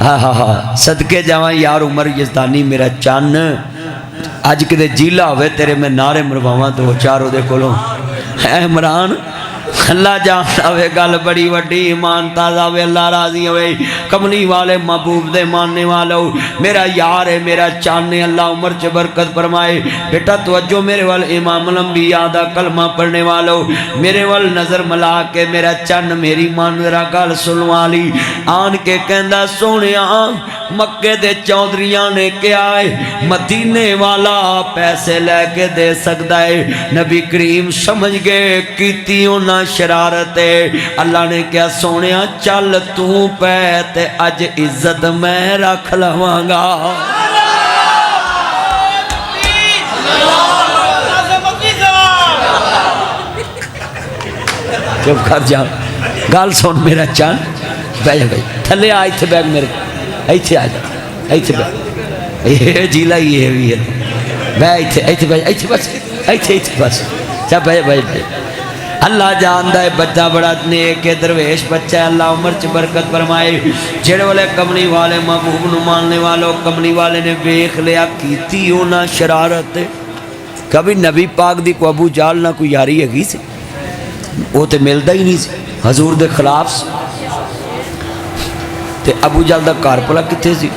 صدقے جاواں یار عمر یزدانی میرا چن اج کدے جیلا ہوئے تیرے میں نعرے مرواواں تو چاروں دے کولوں اے عمران اللہ جان آوے گل بڑی وڈی ایمان تازہ ہوئے اللہ راضی ہوئے کملی والے محبوب دے ماننے والو میرا یار ہے میرا چانے اللہ عمر چ برکت فرمائے بیٹا توجہ میرے وال امام الانبیاء دا کلمہ پڑھنے والو میرے وال نظر ملا کے میرا چن میری مان ذرا گل سن والی آن کے کہندا سونیا مکے دے چودھریاں نے کیا ہے مدینے والا پیسے لے کے دے سکتا ہے نبی کریم سمجھ گئے کیتیوں نہ شرارت ہے اللہ نے کیا سونیا چل تو پہ تے اج عزت میں رکھ لواں گا چپ کر جا گل سن میرا چان بہ جا بھائی تھلے آ ایتھے بیگ میرے ایتھے آ جا ایتھے بیگ یہ جیلا یہ بھی ہے بہ ایتھے ایتھے بہ ایتھے بس ایتھے ایتھے بس چا بہ بھائی بھائی اللہ جاندہ ہے بچہ بڑا نیک درویش بچہ ہے اللہ عمر چ برکت فرمائے جڑے والے کملی والے محبوب نو ماننے والوں کملی والے نے دیکھ لیا کیتی ہونا شرارت کبھی نبی پاک دی کو ابو جال نہ کوئی یاری ہے گی سی وہ تے ملدا ہی نہیں سی حضور دے خلاف سی تے ابو جال دا کار پلا کتے سی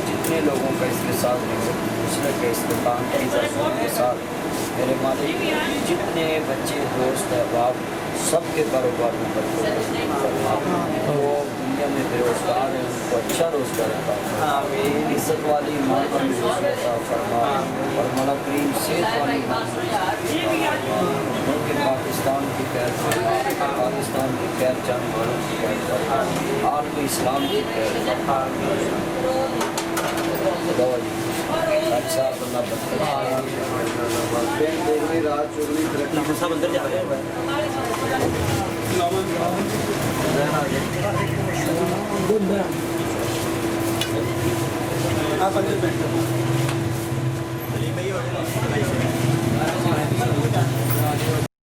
جتنے لوگوں کا اس کے ساتھ دوسرے کے استقام کی ضرورت کے ساتھ میرے مالک جتنے بچے دوست احباب سب کے کاروبار میں برکت وہ دنیا میں بے روزگار ہیں ان کو اچھا روزگار عطا فرما عزت والی ماں کا بھی روزگار عطا فرما اور مولا کریم صحت والی ماں ملک پاکستان کی خیر فرما پاکستان کی خیر جان والوں کی خیر فرما آپ کو اسلام کی خیر فرما صاحب اللہ سب اندر جا رہے ہیں